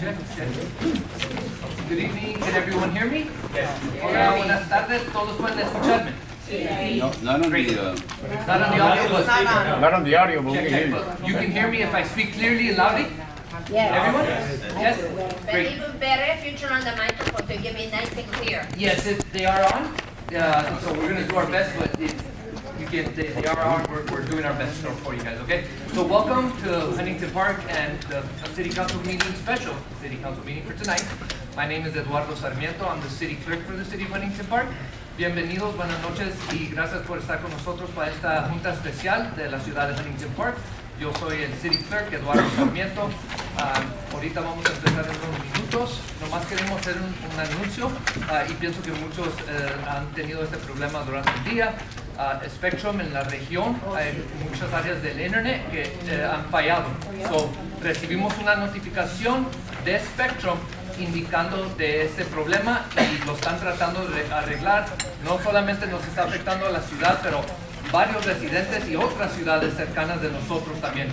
check, check. Good evening, can everyone hear me? Yes. Hola, buenas tardes, todos pueden escucharme. No, not on Great. the Not on the audio, but Not on the audio, but we check, can check. hear you. But you can hear me if I speak clearly and loudly? Everyone? Yes? But Great. even better if you turn on the microphone to give me nice and clear. Yes, they are on. So we're going to do our best, but they are on. We're doing our best for you guys, okay? So welcome to Huntington Park and the City Council meeting, special City Council meeting for tonight. My name is Eduardo Sarmiento. I'm the City Clerk for the City of Huntington Park. Bienvenidos, buenas noches y gracias por estar con nosotros para esta junta especial de la ciudad de Huntington Park. Yo soy el City Clerk, Eduardo Sarmiento. Ahorita vamos a empezar en unos minutos. Nomás queremos hacer un anuncio y pienso que muchos han tenido este problema durante el día. Spectrum en la región, hay muchas áreas del internet que han fallado. So, recibimos una notificación de Spectrum indicando de este problema y lo están tratando de arreglar. No solamente nos está afectando a la ciudad, pero varios residentes y otras ciudades cercanas de nosotros también.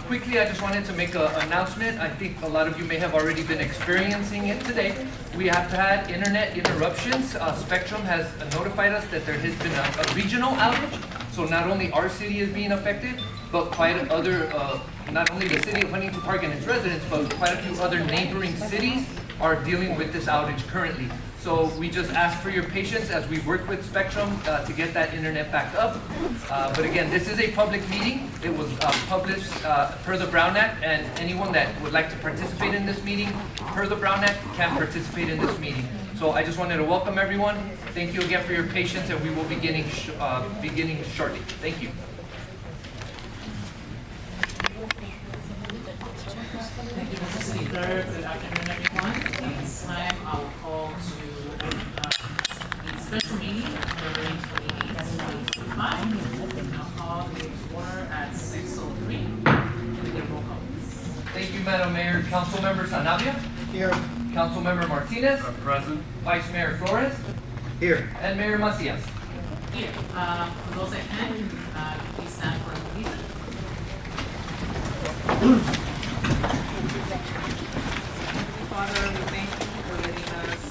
Quickly, I just wanted to make an announcement. I think a lot of you may have already been experiencing it today. We have had internet interruptions. Spectrum has notified us that there has been a regional outage. So not only our city is being affected, but quite other, not only the city of Huntington Park and its residents, but quite a few other neighboring cities are dealing with this outage currently. So we just ask for your patience as we work with Spectrum to get that internet back up. But again, this is a public meeting. It was published per the Brown Act, and anyone that would like to participate in this meeting per the Brown Act can participate in this meeting. So I just wanted to welcome everyone. Thank you again for your patience, and we will be beginning shortly. Thank you. Thank you, Mr. City Clerk. Good afternoon, everyone. This time I will call to the special meeting of February 28, 2025. I'll call the meeting to order at 6:03. Can we get a roll call, please? Thank you, Madam Mayor. Councilmember Sanabria? Here. Councilmember Martinez? Present. Vice Mayor Flores? Here. And Mayor Macias? Here, for those that can, please stand for a motion. Father, we thank you for letting us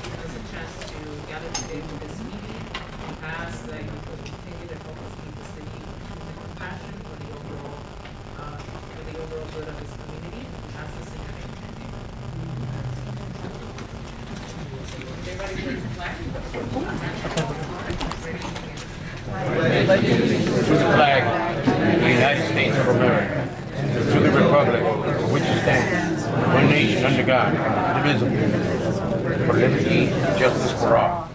give us a chance to gather today for this meeting. We ask that you will continue to help us lead the city with compassion for the overall good of this community. We ask this in your name. Everybody please flag. To the flag of the United States of America, to the republic for which it stands, one nation under God, indivisible, for liberty and justice for all.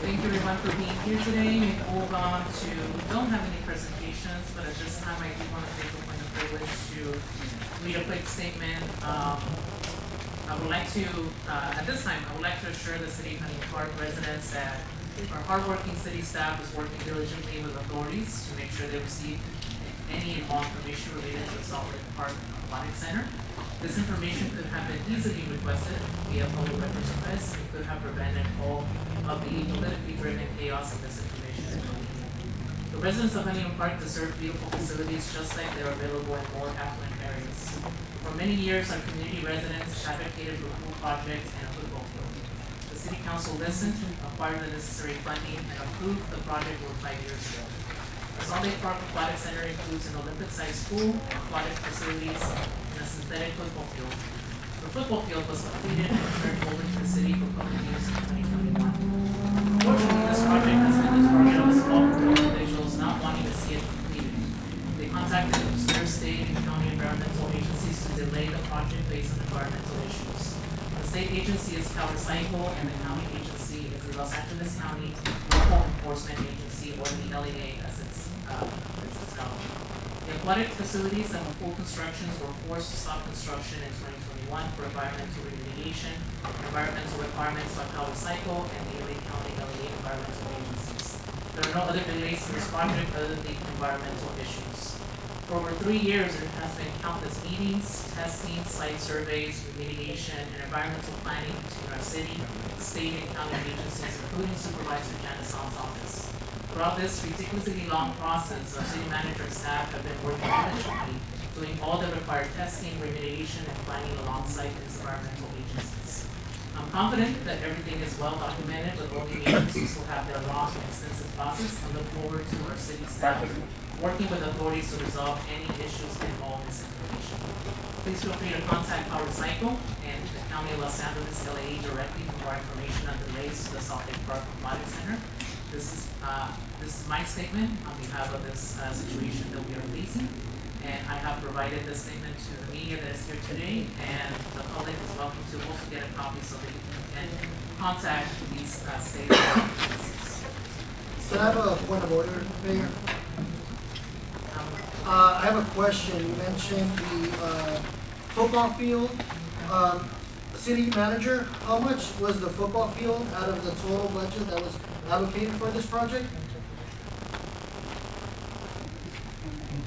Thank you everyone for being here today. We move on to, we don't have any presentations, but at this time I do want to take the point of privilege to read a quick statement. I would like to, at this time, I would like to assure the City of Huntington Park residents that our hardworking city staff is working diligently with authorities to make sure they receive any and all information related to the Salt Lake Park Aquatic Center. This information could have been easily requested via public records request. It could have prevented all of the politically driven chaos of misinformation. The residents of Huntington Park deserve beautiful facilities just like they're available in more affluent areas. For many years, our community residents advocated for pool projects and a football field. The City Council listened, acquired the necessary funding, and approved the project over 5 years ago. The Salt Lake Park Aquatic Center includes an Olympic-sized pool, aquatic facilities, and a synthetic football field. The football field was completed and turned over to the city for public use in 2021. Unfortunately, this project has been the target of a small group of individuals not wanting to see it completed. They contacted obscure state and county environmental agencies to delay the project based on environmental issues. The state agency is CalRecycle and the county agency is the Los Angeles County Local Enforcement Agency, or the LEA as it's known. The aquatic facilities and the pool constructions were forced to stop construction in 2021 for environmental remediation, environmental requirements by CalRecycle and the LA County LEA environmental agencies. There are no other delays to this project other than the environmental issues. For over 3 years, there has been countless meetings, testing, site surveys, remediation, and environmental planning between our city, state, and county agencies, including Supervisor Janice Al's office. Throughout this ridiculously long process, our city manager and staff have been working diligently, doing all the required testing, remediation, and planning alongside these environmental agencies. I'm confident that everything is well documented, but all the agencies will have their long and extensive process, and look forward to our city staff working with authorities to resolve any issues and all this information. Please feel free to contact Power Cycle and the County of Los Angeles LAE directly for more information on delays to the Salt Lake Park Aquatic Center. This is my statement on behalf of this situation that we are facing, and I have provided this statement to the media that is here today, and the public is welcome to also get a copy so that you can contact these state agencies. So I have a point of order, Mayor. I have a question. You mentioned the football field. City manager, how much was the football field out of the total budget that was allocated for this project?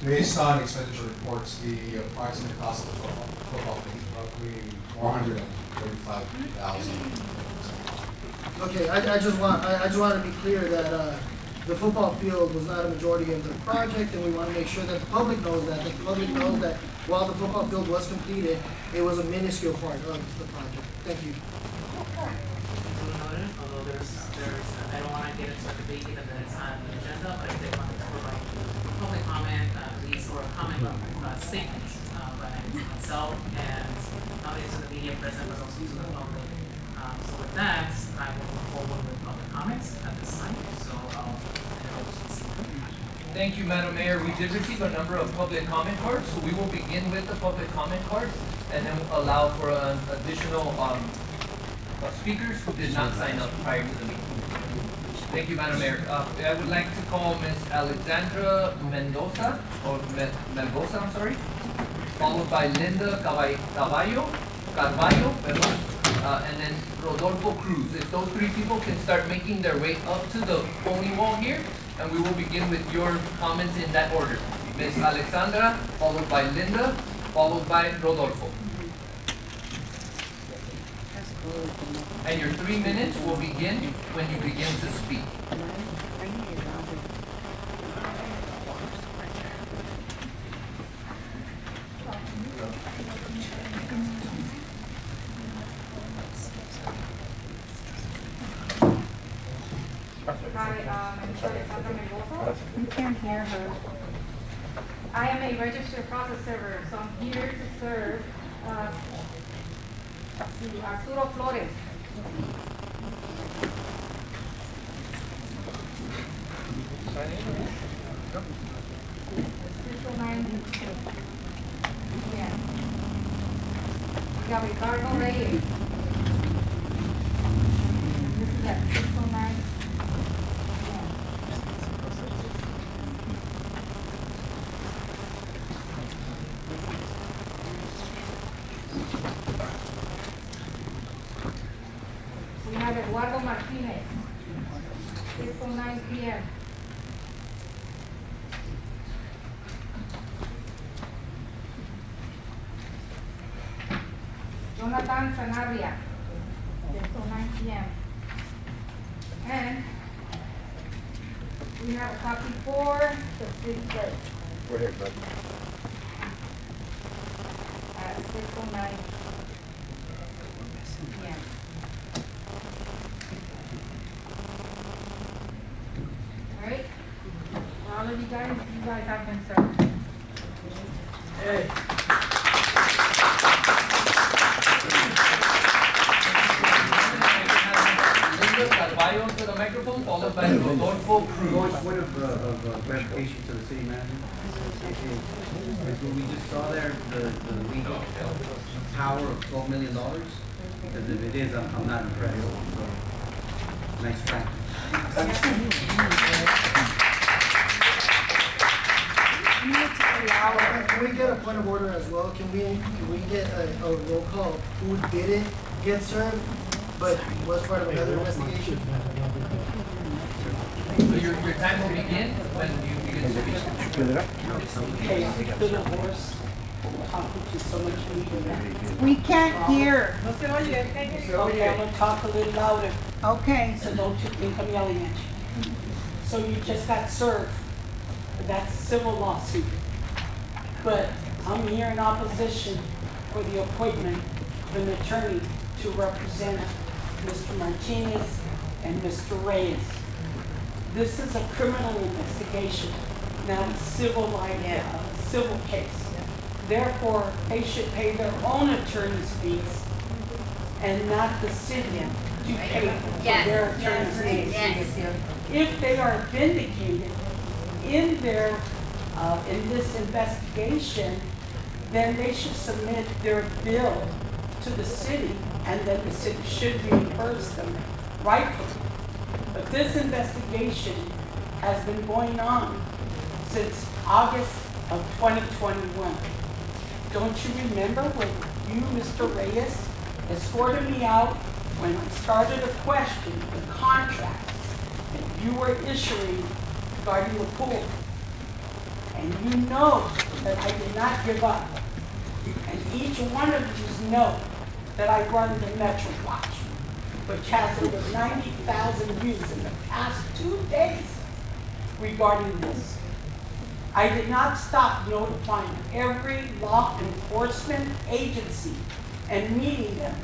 Based on expenditure reports, the approximate cost of the football field is roughly $435,000. Okay, I just want to be clear that the football field was not a majority of the project, and we want to make sure that the public knows that. The public knows that while the football field was completed, it was a minuscule part of the project. Thank you. Although there's, I don't want to get into a debate given that it's not on the agenda, but I did want to provide public comment, please, or a comment statement by myself and not only to the media present, but also to the public. So with that, I will move forward with public comments at this time. So I'll hand it over to the speaker. Thank you, Madam Mayor. We did receive a number of public comment cards, so we will begin with the public comment cards and then allow for additional speakers who did not sign up prior to the meeting. Thank you, Madam Mayor. I would like to call Ms. Alexandra Mendoza, or Melgoza, I'm sorry, followed by Linda Carvalho, perdón, and then Rodolfo Cruz. If those three people can start making their way up to the polling wall here, and we will begin with your comments in that order. Ms. Alexandra, followed by Linda, followed by Rodolfo. And your 3 minutes will begin when you begin to speak. Hi, you can't hear her. I am a registered process server, so I'm here to serve Arturo Flores. Yeah. We got Ricardo Reyes. This is at 609. We have Eduardo Martinez, 6:09 p.m. Jonathan Sanabria, 6:09 p.m. And we have a copy for the city clerk. Go ahead, bud. At 6:09 p.m. All right? For all of you guys have been served. Hey. Linda Carvalho to the microphone, followed by Rodolfo Cruz. Point of clarification to the city manager. As what we just saw there, the legal power of $12 million, because if it is, I'm not impressed. So, nice try. Can we get a point of order as well? Can we get a roll call? Who didn't get served, but was part of another investigation? So your time will begin when you begin to speak. We can't hear. Okay, I'm gonna talk a little louder, Okay. so don't you think I'm yelling at you. so you just got served. That's a civil lawsuit. But I'm here in opposition for the appointment of an attorney to represent Mr. Martinez and Mr. Reyes. This is a criminal investigation, not a civil civil case. Therefore, they should pay their own attorney's fees and not the city to pay for their attorney's fees. Yes. If they are vindicated in their, in this investigation, then they should submit their bill to the city, and then the city should reimburse them rightfully. But this investigation has been going on since August of 2021. Don't you remember when you, Mr. Reyes, escorted me out when I started to question the contract that you were issuing regarding the pool? And you know that I did not give up. And each one of you know that I run the Metro Watch, which has over 90,000 views in the past 2 days regarding this. I did not stop notifying every law enforcement agency and meeting them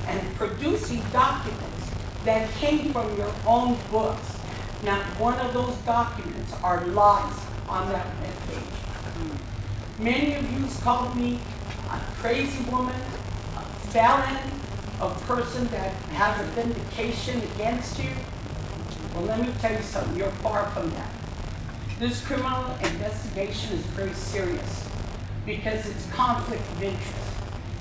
and producing documents that came from your own books. Not one of those documents are lies on that webpage. Many of you called me a crazy woman, a felon, a person that has a vindication against you. Well, let me tell you something, you're far from that. This criminal investigation is very serious because it's conflict of interest.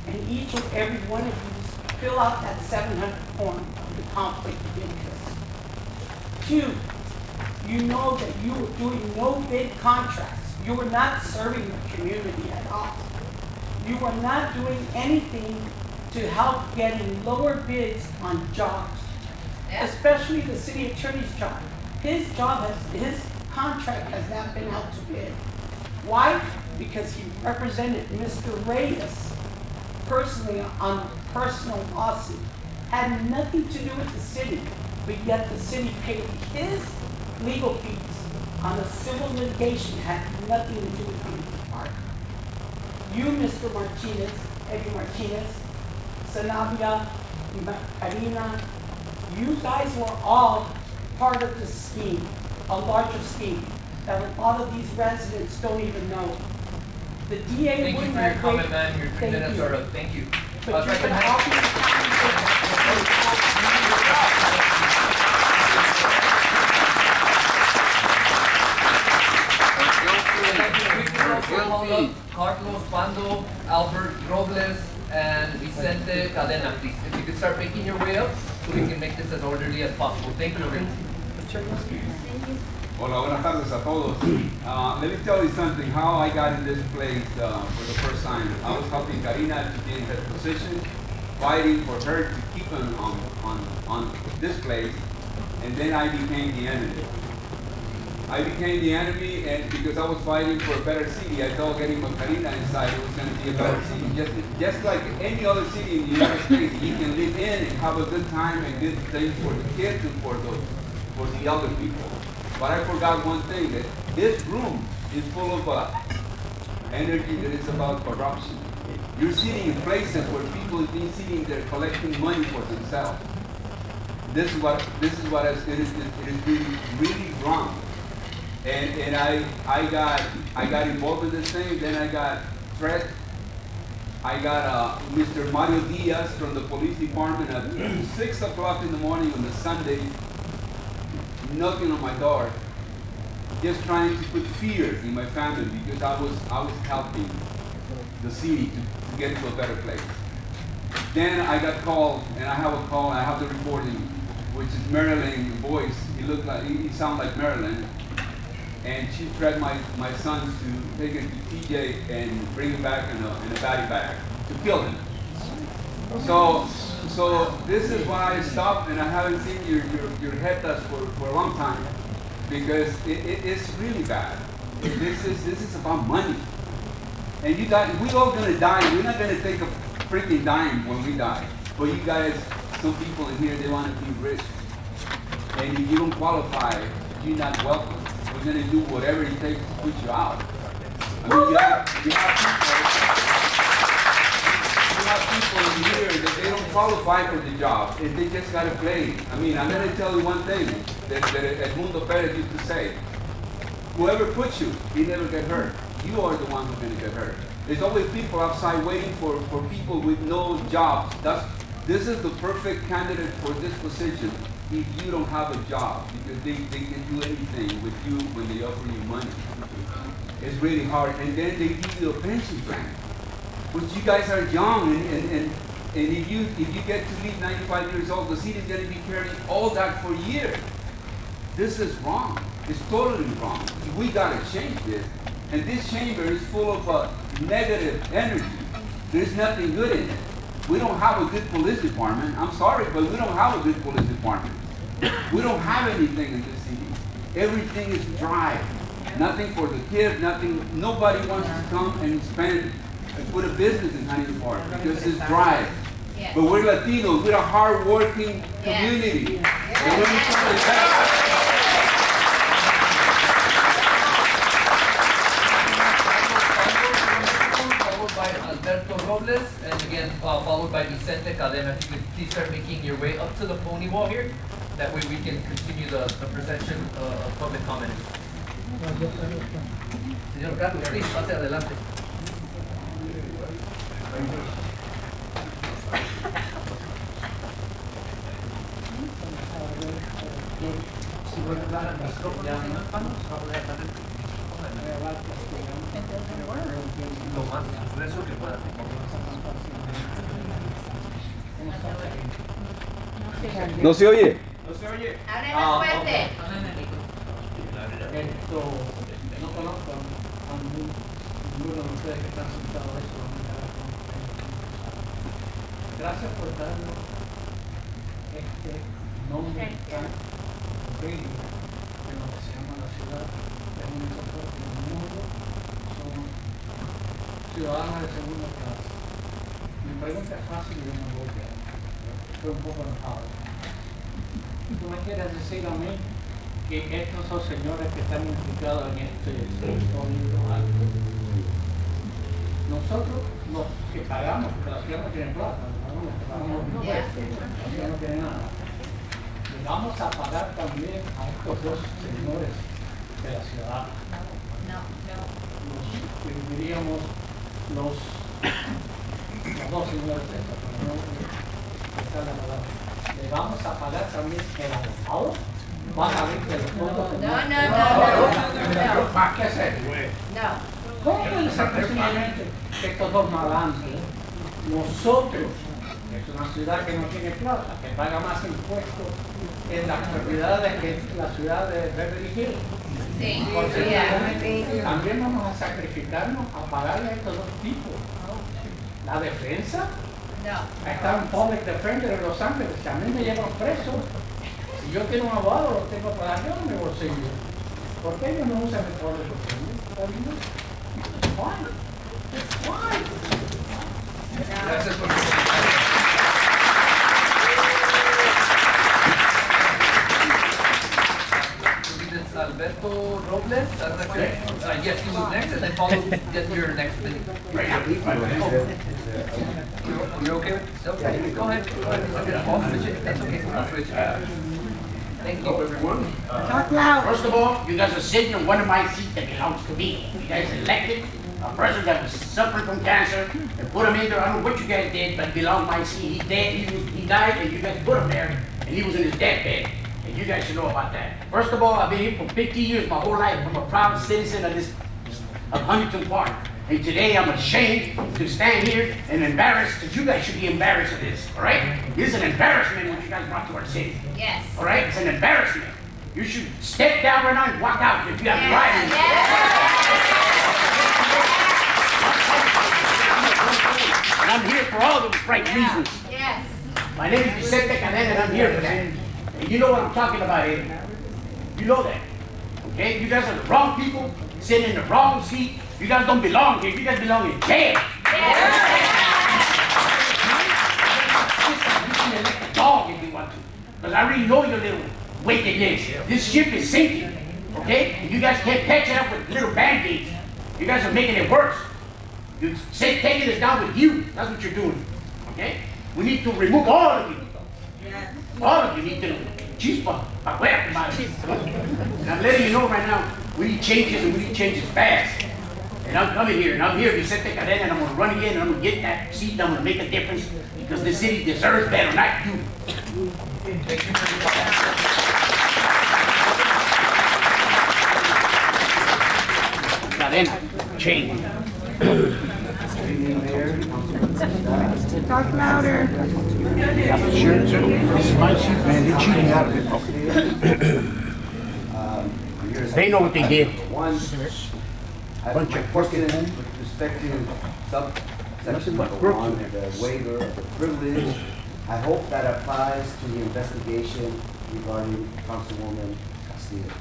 And each and every one of you fill out that 700 form of the conflict of interest. 2, you know that you were doing no bid contracts. You were not serving the community at all. You were not doing anything to help getting lower bids on jobs, especially the city attorney's job. His contract has not been out to bid. Why? Because he represented Mr. Reyes personally on a personal lawsuit. Had nothing to do with the city, but yet the city paid his legal fees on a civil litigation had nothing to do with the park. You, Mr. Martinez, Eddie Martinez, Sanabia, Karina, you guys were all part of the scheme, a larger scheme that a lot of these residents don't even know. The DA Thank you wouldn't for your have comment, ma'am. Your 3 minutes are up. Thank you. But you If I can can all have- Hold up, Carlos Pando, Albert Robles, and Vicente Cadena, please. If you could start making your way up so we can make this as orderly as possible. Thank you, Lorraine. Hola, buenas tardes a todos. Let me tell you something, how I got in this place for the first time. I was helping Karina to get in her position, fighting for her to keep on this place, and then I became the enemy. I became the enemy, and because I was fighting for a better city, I thought getting Karina inside it was going to be a better city. Just like any other city in the United States, you can live in and have a good time and good things for the kids and for the other people. But I forgot one thing, that this room is full of energy that is about corruption. You're sitting in places where people have been sitting there collecting money for themselves. This is what it is really wrong. And I got involved in this thing. Then I got threat. I got Mr. Mario Diaz from the police department at 6 o'clock in the morning on the Sunday, knocking on my door, just trying to put fear in my family because I was helping the city to get to a better place. Then I got called, and I have the recording, which is Marilyn voice. He sounds like Marilyn. And she threatened my son to take it to TJ and bring him back in a body bag to kill him. So this is why I stopped, and I haven't seen your head touch for a long time, because it's really bad. This is about money. And you guys, we're all gonna die. We're not gonna take a freaking dime when we die. But you guys, some people in here, they want to be rich, and if you don't qualify, you're not welcome. We're gonna do whatever it takes to put you out. I mean, you have people in here that they don't qualify for the job, and they just gotta play. I mean, I'm gonna tell you one thing that Edmundo Perez used to say. Whoever puts you, he never get hurt. You are the one who's gonna get hurt. There's always people outside waiting for people with no jobs. This is the perfect candidate for this position if you don't have a job, because they can do anything with you when they offer you money. It's really hard. And then they give you a pension plan. But you guys are young, and if you get to leave 95 years old, the city is going to be carrying all that for years. This is wrong. It's totally wrong. We got to change this. And this chamber is full of negative energy. There's nothing good in it. We don't have a good police department. I'm sorry, but we don't have a good police department. We don't have anything in this city. Everything is dry. Nothing for the kids, nothing. Nobody wants to come and spend and put a business in Huntington Park because it's dry. Yes. But we're Latinos. We're a hard-working community. And when we come to that, by Alberto Robles, and again followed by Vicente Cadena. If you could please start making your way up to the pony wall here. That way we can continue the presentation of public comment. Señor Carlos, please, pase adelante. Si voy a hablar al micrófono, ya no lo más grueso que pueda. no se oye. Abre más fuerte. No conozco a ninguno de ustedes que están sentados a eso. Gracias por darnos este nombre tan bello de lo que se llama la ciudad. Es un nosotros en el mundo somos ciudadanos de segunda clase. Mi pregunta es fácil y yo me voy a estoy un poco enojado. ¿Tú me quieres decir a mí que estos son señores que están implicados en este sólido alto? Nosotros, los que pagamos, porque la ciudad no tiene plata, la ciudad no tiene nada, le vamos a pagar también a estos dos señores de la ciudad. Diríamos los dos señores de esta, pero no está la palabra. Le vamos a pagar también el abogado. Van a ver que los fondos. No. ¿Más que hacer? No. ¿Cómo puede ser posiblemente que estos dos malandros, nosotros, que es una ciudad que no tiene plata, que paga más impuestos en las propiedades que la ciudad de Beverly Hills? Sí. Posiblemente también vamos a sacrificarnos a pagarle a estos dos tipos. La defensa. No. Está un public defender en Los Ángeles, que a mí me llevan preso. Si yo quiero un abogado, lo tengo que pagar yo en mi bolsillo. ¿Por qué ellos no usan el public defender? Why? Gracias por su comentario. It's Alberto Robles. Yes, you move next, and then follow get your next thing. You're okay with it? Okay, go ahead. I'll switch it. That's okay. I'll switch it. Thank you, everyone. Talk loud. First of all, you guys are sitting in one of my seats that belongs to me. You guys elected a person that was suffering from cancer and put him in there. I don't know what you guys did, but it belonged to my seat. He's dead. He died, and you guys put him there, and he was in his deathbed. And you guys should know about that. First of all, I've been here for 50 years, my whole life. I'm a proud citizen of Huntington Park. And today I'm ashamed to stand here and embarrassed, because you guys should be embarrassed of this, all right? This is an embarrassment what you guys brought to our city. Yes. All right? It's an embarrassment. You should step down right now and walk out if you have the right. And I'm here for all those right reasons. Yes. My name is Vicente Cadena, and I'm here for that. And you know what I'm talking about here. You know that. Okay? You guys are the wrong people, sitting in the wrong seat. You guys don't belong here. You guys belong in jail. You can elect a dog if you want to. Because I already know your little wickedness. This ship is sinking. Okay? And you guys can't patch it up with little band-aids. You guys are making it worse. You're taking it down with you. That's what you're doing. Okay? We need to remove all of you. All of you need to chispa. And I'm letting you know right now, we need changes and we need changes fast. And I'm coming here and I'm here, Vicente Cadena, and I'm gonna run again and I'm gonna get that seat and I'm gonna make a difference because this city deserves better, not you. Thank you for your comment. Cadena, change. Talk louder. Sure, this is my seat, man. They cheated me out of it. They know what they did. Bunch of question with respect to subsection number 1, the waiver of the privilege. I hope that applies to the investigation regarding Councilwoman Castillo.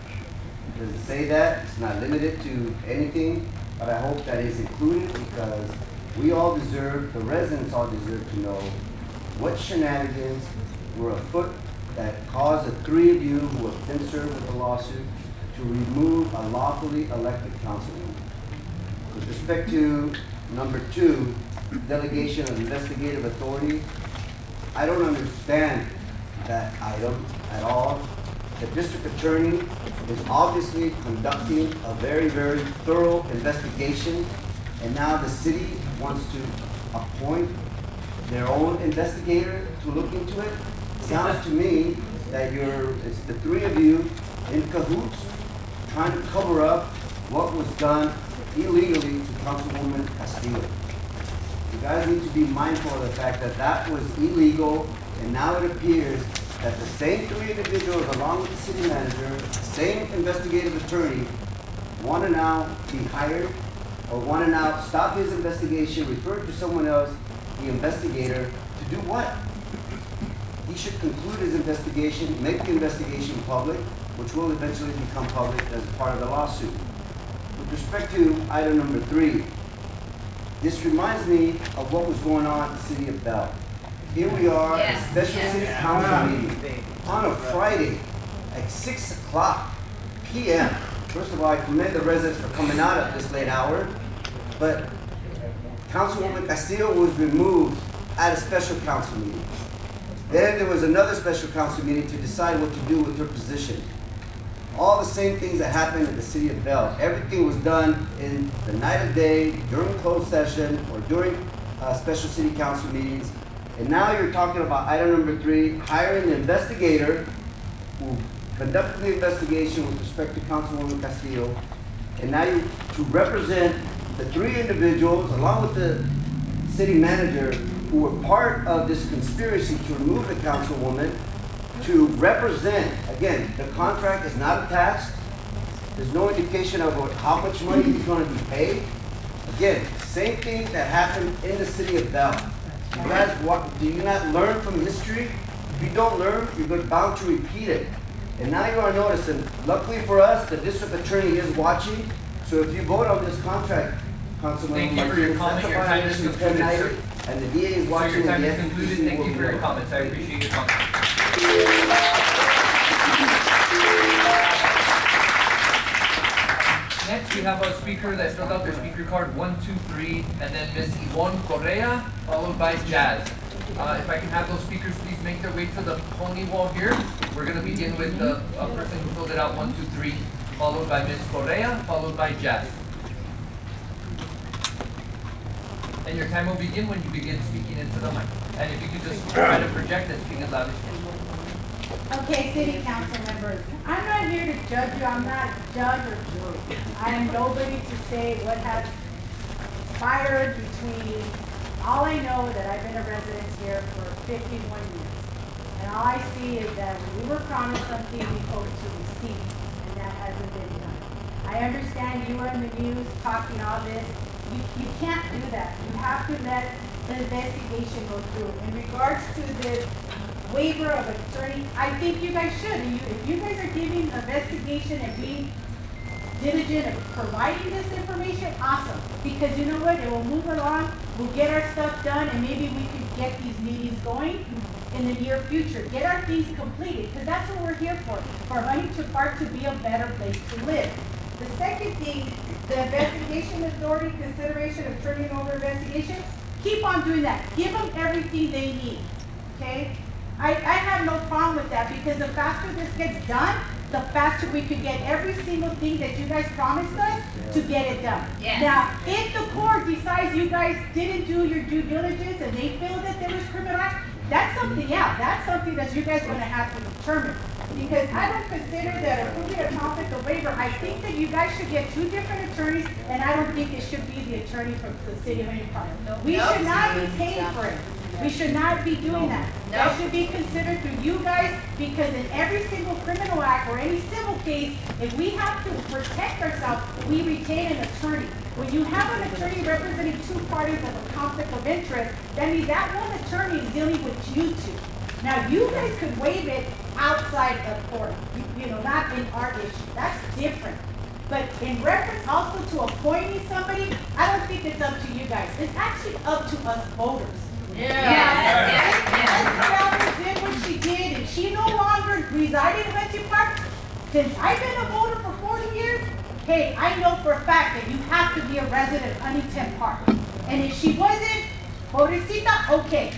Does it say that? It's not limited to anything, but I hope that is included because we all deserve, the residents all deserve to know what shenanigans were afoot that caused the 3 of you who have been served with a lawsuit to remove a lawfully elected councilman. With respect to number 2, delegation of investigative authority, I don't understand that item at all. The district attorney is obviously conducting a very, very thorough investigation, and now the city wants to appoint their own investigator to look into it. Sounds to me that it's the 3 of you in cahoots trying to cover up what was done illegally to Councilwoman Castillo. You guys need to be mindful of the fact that that was illegal, and now it appears that the same 3 individuals, along with the city manager, the same investigative attorney, want to now be hired or want to now stop his investigation, refer to someone else, the investigator, to do what? He should conclude his investigation, make the investigation public, which will eventually become public as part of the lawsuit. With respect to item number 3, this reminds me of what was going on at the city of Bell. Here we are, a special city council meeting on a Friday at 6 o'clock p.m. First of all, I commend the residents for coming out at this late hour, but Councilwoman Castillo was removed at a special council meeting. Then there was another special council meeting to decide what to do with her position. All the same things that happened in the city of Bell. Everything was done in the night of day, during closed session, or during special city council meetings. And now you're talking about item number 3, hiring an investigator who conducted the investigation with respect to Councilwoman Castillo. And now you to represent the 3 individuals, along with the city manager, who were part of this conspiracy to remove the councilwoman, to represent, again, the contract is not attached. There's no indication of how much money he's going to be paid. Again, same thing that happened in the city of Bell. You guys, do you not learn from history? If you don't learn, you're bound to repeat it. And now you are noticing, luckily for us, the district attorney is watching. So if you vote on this contract, Councilman, thank you for your comment. Your time is concluded, sir. And the DA is watching. Sir, your time is concluded. Thank you for your comments. I appreciate your comments. Next, we have a speaker that filled out their speaker card 1, 2, 3, and then Ms. Yvonne Correa, followed by Jazz. If I can have those speakers please make their way to the pony wall here. We're going to begin with the person who filled it out 1, 2, 3, followed by Ms. Correa, followed by Jazz. And your time will begin when you begin speaking into the mic. And if you could just try to project and speak as loud as you can. Okay, city council members, I'm not here to judge you. I'm not a judge or jury. I am nobody to say what has transpired between. All I know is that I've been a resident here for 51 years. And all I see is that when we were promised something, we hope to receive, and that hasn't been done. I understand you are in the news talking all this. You can't do that. You have to let the investigation go through. In regards to this waiver of attorney, I think you guys should. If you guys are giving investigation and being diligent and providing this information, awesome. Because you know what? It will move along. We'll get our stuff done, and maybe we can get these meetings going. in the near future. Get our things completed, because that's what we're here for Huntington Park to be a better place to live. The second thing, the investigation authority, consideration of turning over investigation, keep on doing that. Give them everything they need, okay? I have no problem with that, because the faster this gets done, the faster we could get every single thing that you guys promised us to get it done. Yes. Now, if the court decides you guys didn't do your due diligence and they feel that there was criminal act, that's something else. That's something that you guys are gonna have to determine. Because I don't consider that approving a conflict of waiver. I think that you guys should get two different attorneys, and I don't think it should be the attorney from the city of Huntington Park. We should not be paying for it. We should not be doing that. That should be considered through you guys, because in every single criminal act or any civil case, if we have to protect ourselves, we retain an attorney. When you have an attorney representing two parties of a conflict of interest, that means that one attorney is dealing with you two. Now, you guys could waive it outside of court, you know, not in our issue. That's different. But in reference also to appointing somebody, I don't think it's up to you guys. It's actually up to us voters. Esmeralda did what she did, and she no longer resided in Huntington Park. Since I've been a voter for 40 years, hey, I know for a fact that you have to be a resident of Huntington Park. And if she wasn't, pobrecita, okay.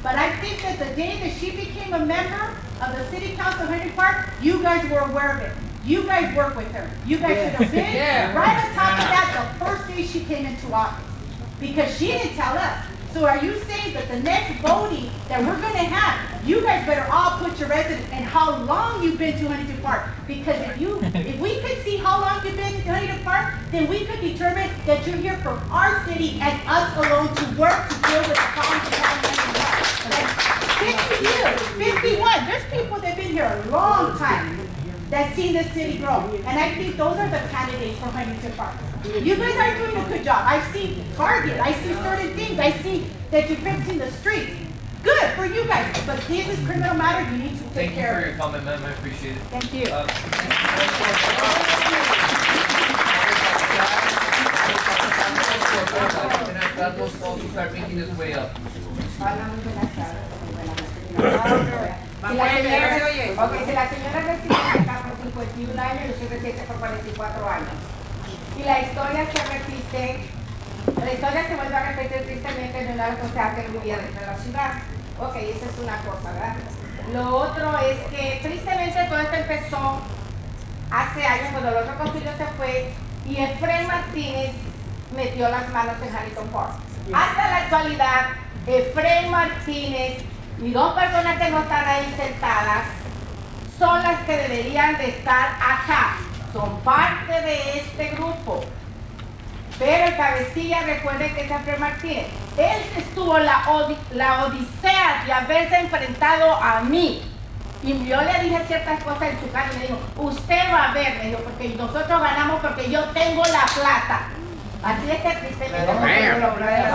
But I think that the day that she became a member of the City Council of Huntington Park, you guys were aware of it. You guys work with her. You guys should have been right on top of that the first day she came into office. Because she didn't tell us. So are you saying that the next voting that we're going to have, you guys better all put your residence and how long you've been to Huntington Park? Because if we could see how long you've been to Huntington Park, then we could determine that you're here from our city and us alone to work to deal with the problems we have in Huntington Park. Okay? 50 years, 51. There's people that have been here a long time that's seen the city grow. And I think those are the candidates for Huntington Park. You guys are doing a good job. I see Target. I see certain things. I see that you're fixing the streets. Good for you guys. But this is criminal matter. You need to take care of it. Thank you for your comment, ma'am. I appreciate it. Thank you. Also start making his way up. Si la señora reside acá por 51 años, yo soy residente por 44 años. Y la historia se repite, la historia se vuelve a repetir tristemente en una responsable que vivía dentro de la ciudad. Ok, esa es una cosa, ¿verdad? Lo otro es que tristemente todo esto empezó hace años cuando el otro concilio se fue y Efraín Martínez metió las manos en Huntington Park. Hasta la actualidad, Efraín Martínez y dos personas que no están ahí sentadas son las que deberían de estar acá. Son parte de este grupo. Pero el cabecilla, recuerden que es Efraín Martínez. Él estuvo la odisea de haberse enfrentado a mí. Y yo le dije ciertas cosas en su cara y me dijo, usted va a ver, me dijo, porque nosotros ganamos porque yo tengo la plata. Así es que tristemente con la plata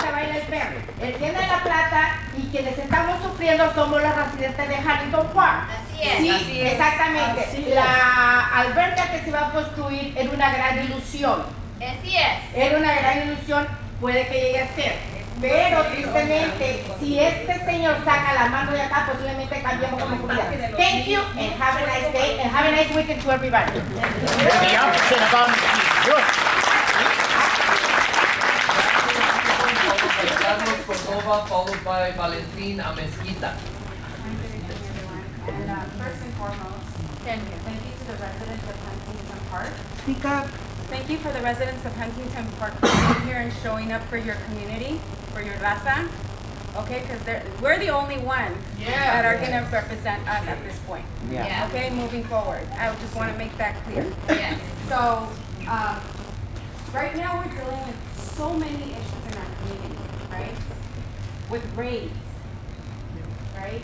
se baila el perro. Él tiene la plata y quienes estamos sufriendo somos los residentes de Huntington Park. Así es. Sí, Así es. exactamente. Así es. La alberca que se va a construir era una gran ilusión. Así es. Era una gran ilusión, puede que llegue a ser. Pero tristemente, si este señor saca la mano de acá, posiblemente cambiemos como comunidad. Thank you and have a nice day and have a nice weekend to everybody. The opposite of good. Carlos Cordova, followed by Valentin Amezquita. And first and foremost, thank you to the residents of Huntington Park. Speak up. Thank you for the residents of Huntington Park for being here and showing up for your community, for your raza. Okay, because we're the only ones that are going to represent us at this point. Yeah. Okay, moving forward. I just want to make that clear. Yes. So, right now we're dealing with so many issues in our community, right? With raids, right?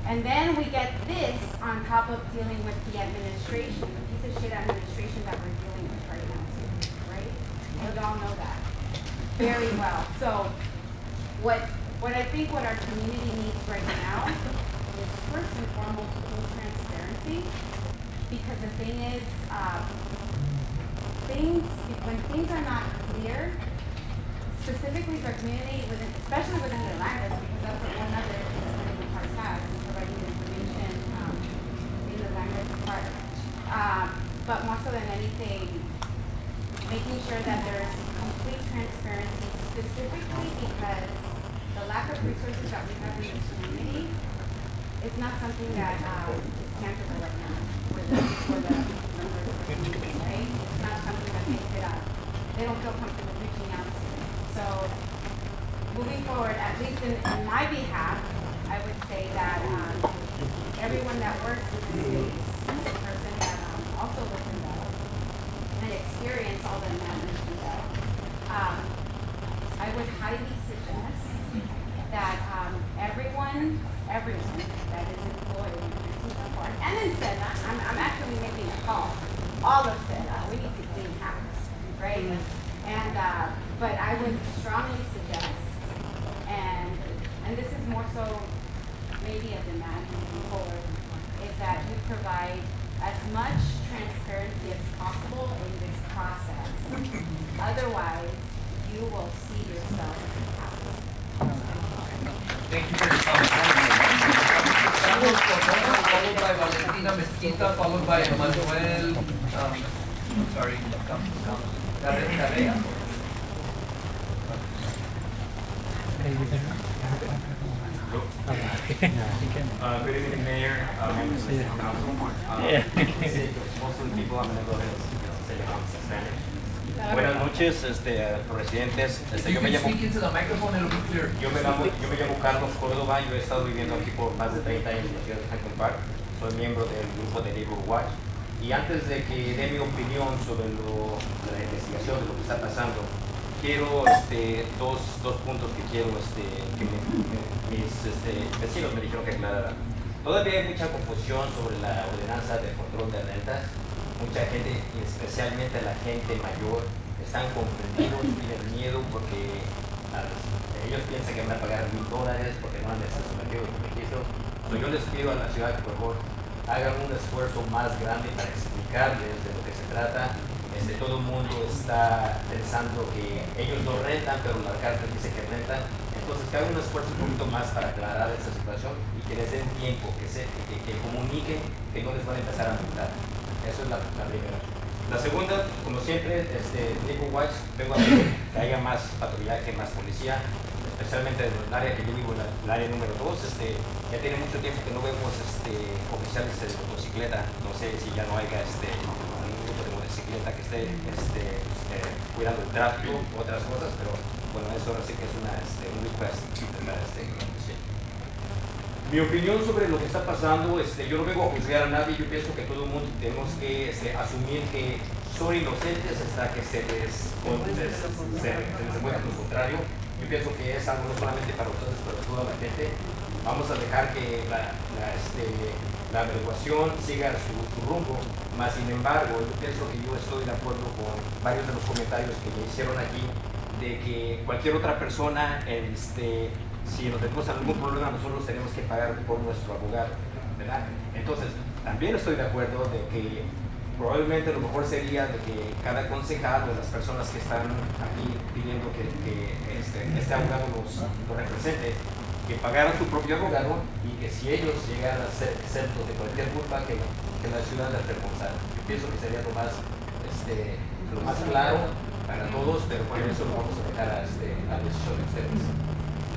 And then we get this on top of dealing with the administration, the piece of shit administration that we're dealing with right now, right? We all know that very well. So, what I think what our community needs right now is first and foremost full transparency, because the thing is, when things are not clear, specifically for community, especially within the language, because that's what one other Huntington Park has, providing information in the language part. But more so than anything, making sure that there's complete transparency, specifically because the lack of resources that we have in this community is not something that is tangible right now for the members of the community, right? It's not something that they don't feel comfortable reaching out to. So moving forward, at least in my behalf, I would say that everyone that works in the city, is a person that also lives in Bell and experience all the amendments in Bell, I would highly suggest that everyone that is employed in Huntington Park, and in SEDA, I'm actually making a call, all of SEDA, we need to clean house, right? And, but I would strongly suggest, and this is more so maybe a demand moving forward, is that you provide as much transparency as possible in this process. Otherwise, you will see yourself out. Thank you for your comment. Followed by Valentina Mesquita, followed by Emmanuel, sorry, Carrea. Good evening, Mayor, members of the council. Most of the people I'm going to go ahead and say in Spanish. Buenas noches, residentes. Yo me llamo Carlos Córdoba. Yo he estado viviendo aquí por más de 30 años en la ciudad de Huntington Park. Soy miembro del grupo de Neighborhood Watch. Y antes de que dé mi opinión sobre la investigación de lo que está pasando, quiero dos puntos que quiero que mis vecinos me dijeron que aclarara. Todavía hay mucha confusión sobre la ordenanza de control de rentas. Mucha gente, especialmente la gente mayor, están confundidos, tienen miedo porque ellos piensan que van a pagar $1,000 porque no han sometido el registro. Yo les pido a la ciudad que por favor hagan un esfuerzo más grande para explicarles de lo que se trata. Todo el mundo está pensando que ellos no rentan, pero la carta dice que rentan. Entonces, que hagan un esfuerzo un poquito más para aclarar esta situación y que les den tiempo, que comuniquen que no les van a empezar a multar. Eso es la primera. La segunda, como siempre, Neighborhood Watch, vengo a pedir que haya más patrullaje, más policía, especialmente en el área que yo vivo, el área número 2. Ya tiene mucho tiempo que no vemos oficiales de motocicleta. No sé si ya no haya ningún grupo de motocicleta que esté cuidando el tráfico u otras cosas, pero bueno, eso ahora sí que es un request de la comisión. Mi opinión sobre lo que está pasando, yo no vengo a juzgar a nadie. Yo pienso que todo el mundo tenemos que asumir que son inocentes hasta que se les demuestre lo contrario. Yo pienso que es algo no solamente para ustedes, pero para toda la gente. Vamos a dejar que la averiguación siga su rumbo, mas sin embargo, yo pienso que yo estoy de acuerdo con varios de los comentarios que me hicieron aquí, de que cualquier otra persona, si nos tenemos algún problema, nosotros tenemos que pagar por nuestro abogado, ¿verdad? Entonces, también estoy de acuerdo de que probablemente lo mejor sería de que cada concejal o las personas que están aquí pidiendo que este abogado los represente, que pagaran su propio abogado y que si ellos llegaran a ser exentos de cualquier culpa, que la ciudad les reembolsara. Yo pienso que sería lo más claro para todos, pero bueno, eso lo vamos a dejar a la decisión de ustedes.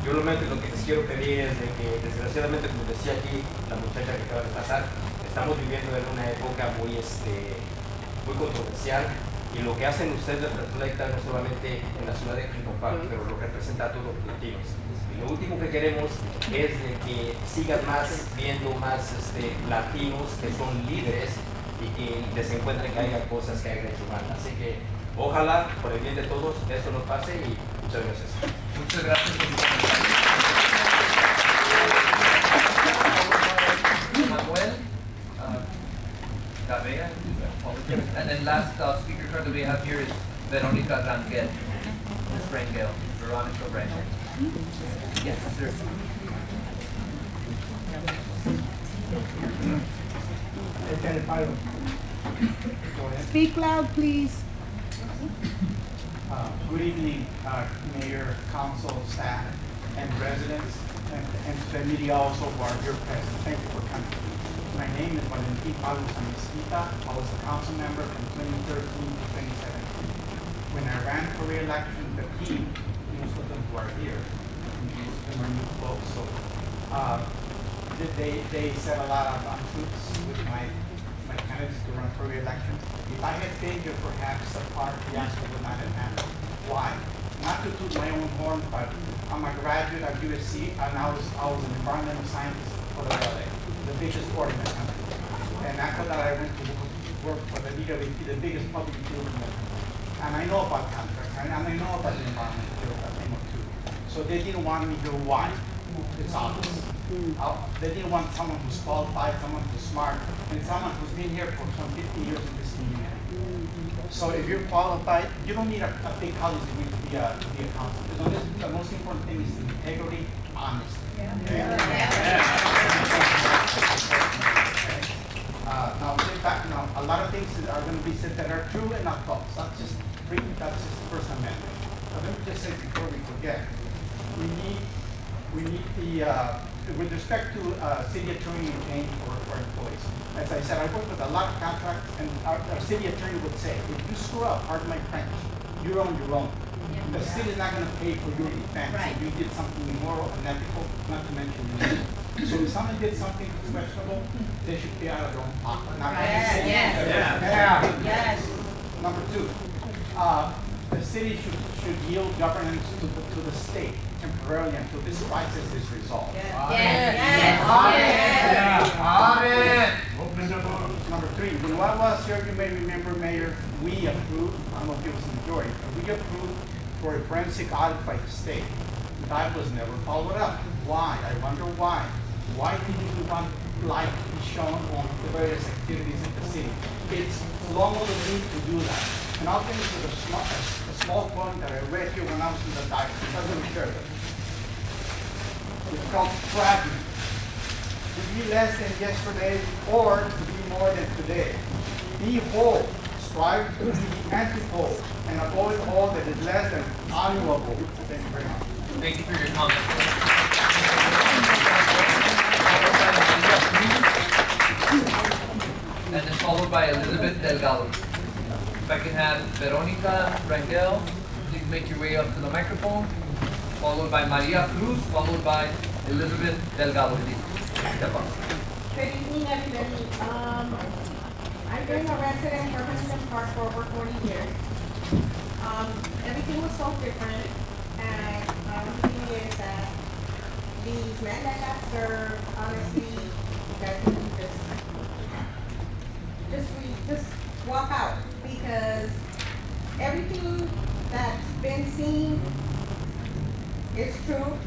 Yo lo que les quiero pedir es de que, desgraciadamente, como decía aquí la muchacha que acaba de pasar, estamos viviendo en una época muy controversial, y lo que hacen ustedes refleja no solamente en la ciudad de Huntington Park, pero lo representa a todos los latinos. Y lo último que queremos es de que sigan viendo más latinos que son líderes y que les encuentren que haya cosas que hayan hecho mal. Así que ojalá, por el bien de todos, eso no pase, y muchas gracias. Muchas gracias por su Manuel, Gabea, and then last speaker card that we have here is Veronica Rangel. Ms. Rangel, Veronica Rangel. Yes, sir. Speak loud, please. Good evening, Mayor, Council, staff, and residents, and to the media also who are here present. Thank you for coming. My name is Valentin Pablo Mesquita. I was a council member from 2013 to 2017. When I ran for re-election, the team, most of them who are here, most of them are new folks, so they said a lot of untruths with my candidates to run for re-election. If I had been here, perhaps the park fiasco would not have happened. Why? Not to toot my own horn, but I'm a graduate at USC, and I was an environmental scientist for the LA, the biggest ordinance company. And after that, I went to work for the biggest public utility company. And I know about contracts, and I know about the environment too. So they didn't want me here. Why? It's obvious. They didn't want someone who's qualified, someone who's smart, and someone who's been here for some 50 years in this community. So if you're qualified, you don't need a big college degree to be a counselor. So the most important thing is integrity, honesty. Now, a lot of things are going to be said that are true and not false. That's just the First Amendment. But let me just say before we forget, we need the with respect to city attorney change for employees. As I said, I work with a lot of contracts, and our city attorney would say, if you screw up, pardon my French, you're on your own. The city is not going to pay for your defense if you did something immoral, unethical, not to mention illegal. So if someone did something questionable, they should pay out of their own pocket. Not Yes. Number two, the city should yield governance to the state temporarily until this crisis is resolved. Number three, when I was here, you may remember, Mayor, we approved, I don't know if it was the majority, but we approved for a forensic audit by the state. That was never followed up. Why? I wonder why. Why didn't you want light to be shown on the various activities in the city? It's long overdue to do that. And I'll finish with a small point that I read here when I was in the diary. I really share it. It's called fragment. To be less than yesterday or to be more than today. Be whole. Strive to be anti-whole and avoid all that is less than honorable. Thank you very much. Thank you for your comment. And then followed by Elizabeth Delgado. If I can have Veronica Rangel, please make your way up to the microphone. Followed by Maria Cruz, followed by Elizabeth Delgado. Step up. Good evening, everybody. I've been a resident for Huntington Park for over 40 years. Everything was so different, and the thing is that these men that got served, honestly, you guys can just walk out, because everything that's been seen is true.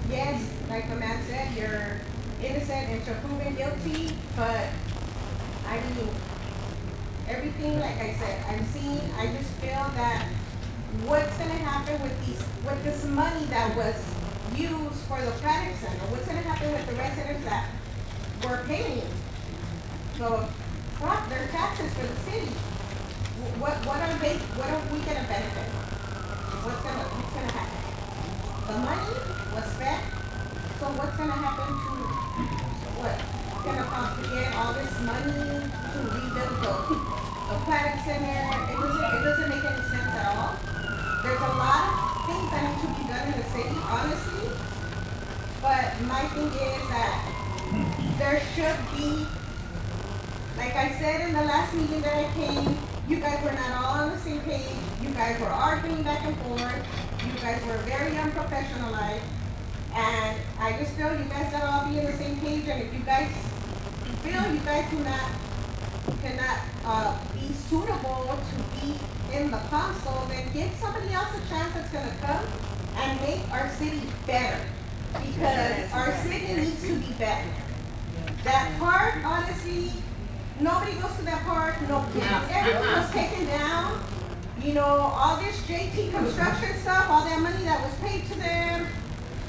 Yes, like the man said, you're innocent until proven guilty, but I mean, everything, like I said, I've seen. I just feel that what's going to happen with this money that was used for the Planet Center, what's going to happen with the residents that were paying their taxes for the city? What are we going to benefit? What's going to happen? The money was spent, so what's going to happen to what? It's going to cost again all this money to rebuild the Planet Center. It doesn't make any sense at all. There's a lot of things that need to be done in the city, honestly. But my thing is that there should be, like I said in the last meeting that I came, you guys were not all on the same page. You guys were arguing back and forth. You guys were very unprofessionalized. And I just feel you guys gotta all be on the same page. And if you guys feel you guys cannot be suitable to be in the council, then give somebody else a chance that's gonna come and make our city better. Because our city needs to be better. That park, honestly, nobody goes to that park, no kids. Everything was taken down. You know, all this JT construction stuff, all that money that was paid to them,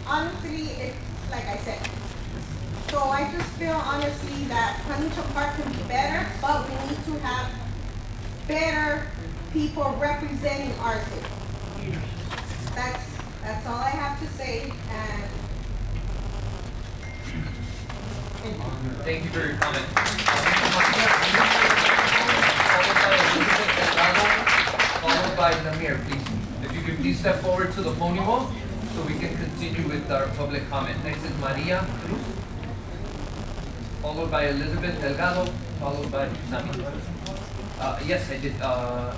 honestly, it's like I said. So I just feel honestly that Huntington Park can be better, but we need to have better people representing our city. That's all I have to say, and Thank you for your comment. Followed by Namir, please. If you could please step forward to the podium so we can continue with our public comment. Next is Maria Cruz, followed by Elizabeth Delgado, followed by Sami. Yes, I did. Emmanuel.